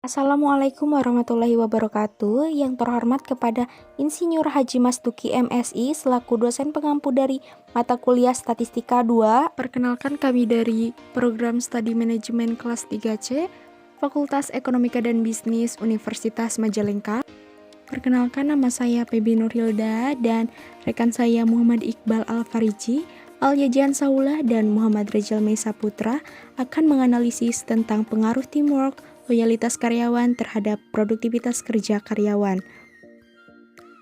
Assalamualaikum warahmatullahi wabarakatuh. Yang terhormat kepada Insinyur Haji Mastuki MSI selaku dosen pengampu dari mata kuliah Statistika 2. Perkenalkan, kami dari Program Studi Manajemen kelas 3C, Fakultas Ekonomika dan Bisnis Universitas Majalengka. Perkenalkan, nama saya Febi Nurhilda dan rekan saya Muhammad Iqbal Al-Fariji, Al-Yajan Saulah, dan Muhammad Rejal Mesa Putra akan menganalisis tentang pengaruh teamwork, loyalitas karyawan terhadap produktivitas kerja karyawan.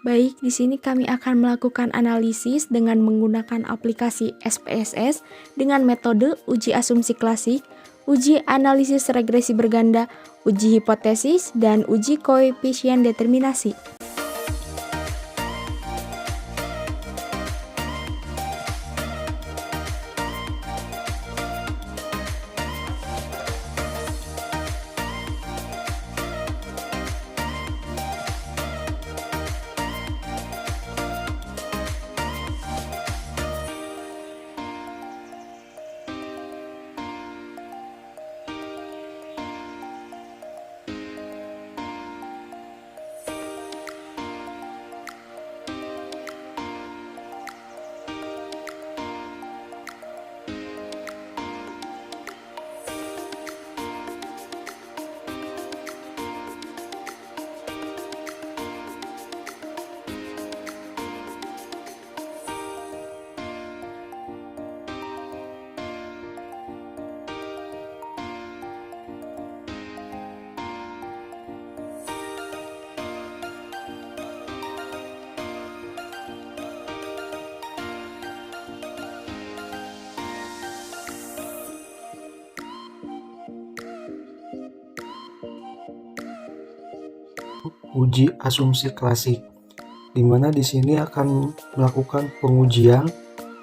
Baik, di sini kami akan melakukan analisis dengan menggunakan aplikasi SPSS dengan metode uji asumsi klasik, uji analisis regresi berganda, uji hipotesis, dan uji koefisien determinasi. Uji asumsi klasik, di mana di sini akan melakukan pengujian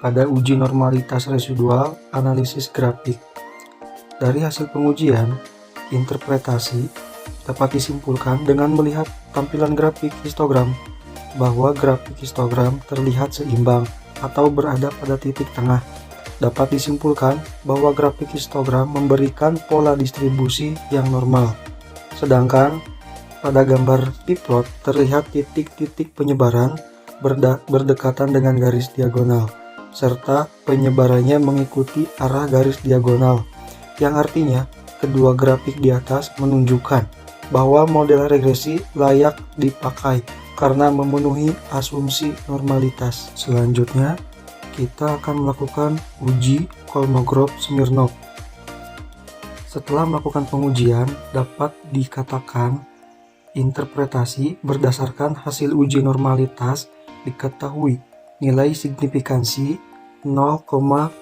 pada uji normalitas residual analisis grafik. Dari hasil pengujian, interpretasi dapat disimpulkan dengan melihat tampilan grafik histogram bahwa grafik histogram terlihat seimbang atau berada pada titik tengah. Dapat disimpulkan bahwa grafik histogram memberikan pola distribusi yang normal, sedangkan pada gambar P-plot terlihat titik-titik penyebaran berdekatan dengan garis diagonal, serta penyebarannya mengikuti arah garis diagonal, yang artinya kedua grafik di atas menunjukkan bahwa model regresi layak dipakai karena memenuhi asumsi normalitas. Selanjutnya, kita akan melakukan uji Kolmogorov-Smirnov. Setelah melakukan pengujian, dapat dikatakan interpretasi berdasarkan hasil uji normalitas diketahui nilai signifikansi 0,14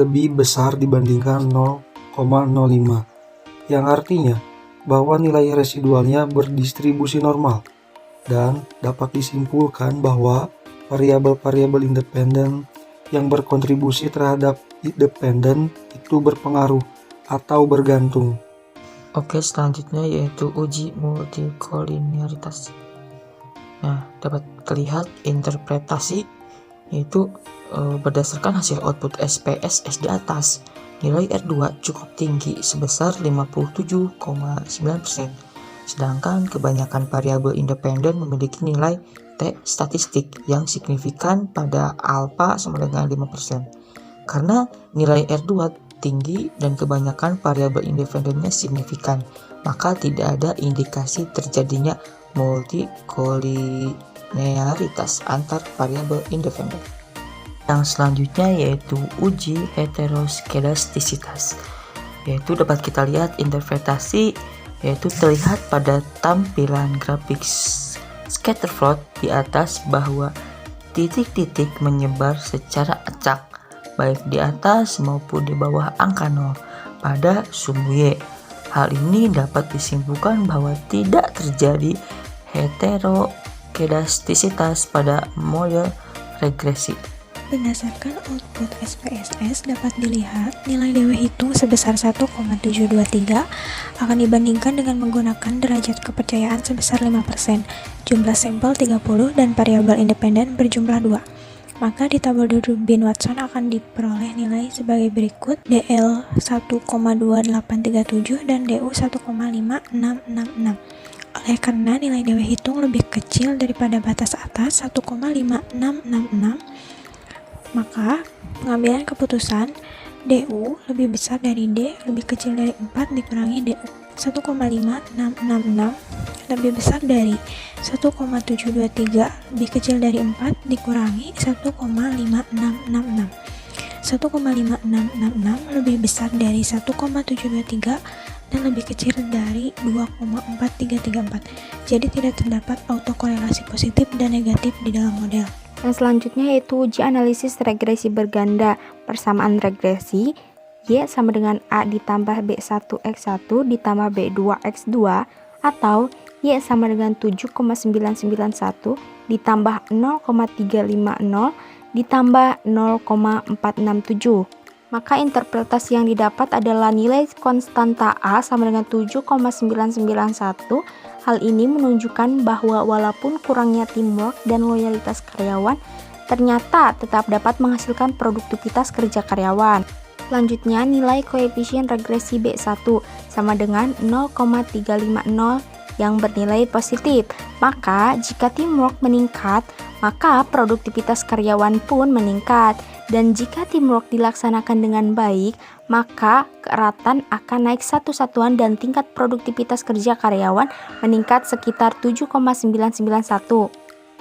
lebih besar dibandingkan 0,05, yang artinya bahwa nilai residualnya berdistribusi normal, dan dapat disimpulkan bahwa variabel-variabel independen yang berkontribusi terhadap dependen itu berpengaruh atau bergantung. Oke, selanjutnya yaitu uji multikolinearitas. Nah, dapat terlihat interpretasi yaitu berdasarkan hasil output SPSS di atas, nilai R2 cukup tinggi sebesar 57,9%, sedangkan kebanyakan variabel independen memiliki nilai T statistik yang signifikan pada alfa sama dengan 5%. Karena nilai R2 tinggi dan kebanyakan variabel independennya signifikan, maka tidak ada indikasi terjadinya multikolinearitas antar variabel independen. Yang selanjutnya yaitu uji heteroskedastisitas, yaitu dapat kita lihat interpretasi yaitu terlihat pada tampilan grafik scatterplot di atas bahwa titik-titik menyebar secara acak baik di atas maupun di bawah angka 0 pada sumbu Y. Hal ini dapat disimpulkan bahwa tidak terjadi heterokedastisitas pada model regresi. Berdasarkan output SPSS dapat dilihat nilai DW hitung sebesar 1,723 akan dibandingkan dengan menggunakan derajat kepercayaan sebesar 5%, jumlah sampel 30 dan variabel independen berjumlah 2. Maka di tabel Durbin-Watson akan diperoleh nilai sebagai berikut: DL 1,2837 dan DU 1,5666. Oleh karena nilai DW hitung lebih kecil daripada batas atas 1,5666, maka pengambilan keputusan DU lebih besar dari D lebih kecil dari 4 dikurangi DU 1,5666 lebih besar dari 1,723 lebih kecil dari 4 dikurangi 1,5666. 1,5666 lebih besar dari 1,723 dan lebih kecil dari 2,4334. Jadi tidak terdapat autokorelasi positif dan negatif di dalam model. Yang selanjutnya yaitu uji analisis regresi berganda. Persamaan regresi Y sama dengan A ditambah B1X1 ditambah B2X2 atau Y sama dengan 7,991 ditambah 0,350 ditambah 0,467. Maka interpretasi yang didapat adalah nilai konstanta A sama dengan 7,991. Hal ini menunjukkan bahwa walaupun kurangnya teamwork dan loyalitas karyawan, ternyata tetap dapat menghasilkan produktivitas kerja karyawan. Selanjutnya, nilai koefisien regresi B1 sama dengan 0,350 yang bernilai positif. Maka, jika teamwork meningkat, maka produktivitas karyawan pun meningkat. Dan jika teamwork dilaksanakan dengan baik, maka keeratan akan naik satu satuan dan tingkat produktivitas kerja karyawan meningkat sekitar 7,991.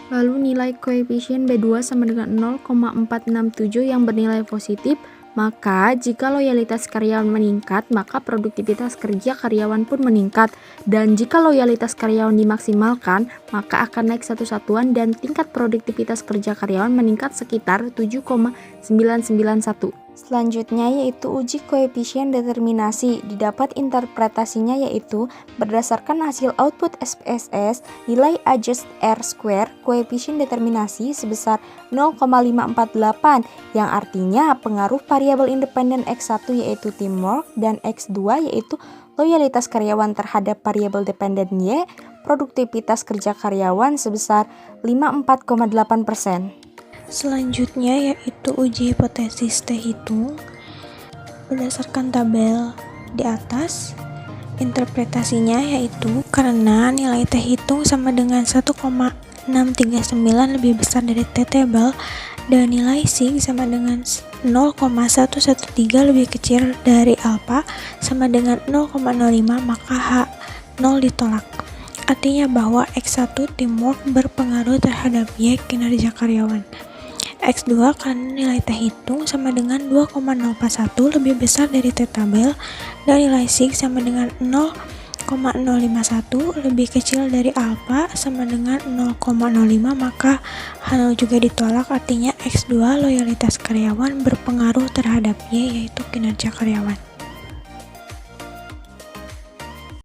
Lalu nilai koefisien B2 sama dengan 0,467 yang bernilai positif. Maka jika loyalitas karyawan meningkat, maka produktivitas kerja karyawan pun meningkat. Dan jika loyalitas karyawan dimaksimalkan, maka akan naik satu satuan dan tingkat produktivitas kerja karyawan meningkat sekitar 7,991. Selanjutnya yaitu uji koefisien determinasi. Didapat interpretasinya yaitu berdasarkan hasil output SPSS, nilai adjust R-square koefisien determinasi sebesar 0,548 yang artinya pengaruh variabel independen X1 yaitu teamwork dan X2 yaitu loyalitas karyawan terhadap variabel dependen Y, produktivitas kerja karyawan sebesar 54,8%. Selanjutnya yaitu uji hipotesis T hitung. Berdasarkan tabel di atas, interpretasinya yaitu karena nilai T hitung sama dengan 1,639 lebih besar dari T tabel dan nilai sig sama dengan 0,113 lebih kecil dari alpha sama dengan 0,05, maka H0 ditolak. Artinya bahwa X1 teamwork berpengaruh terhadap Y kinerja karyawan. X2 karena nilai T hitung sama dengan 2,041 lebih besar dari T tabel dan nilai sig sama dengan 0,051 lebih kecil dari alpha sama dengan 0,05, maka H0 juga ditolak. Artinya X2 loyalitas karyawan berpengaruh terhadap Y yaitu kinerja karyawan.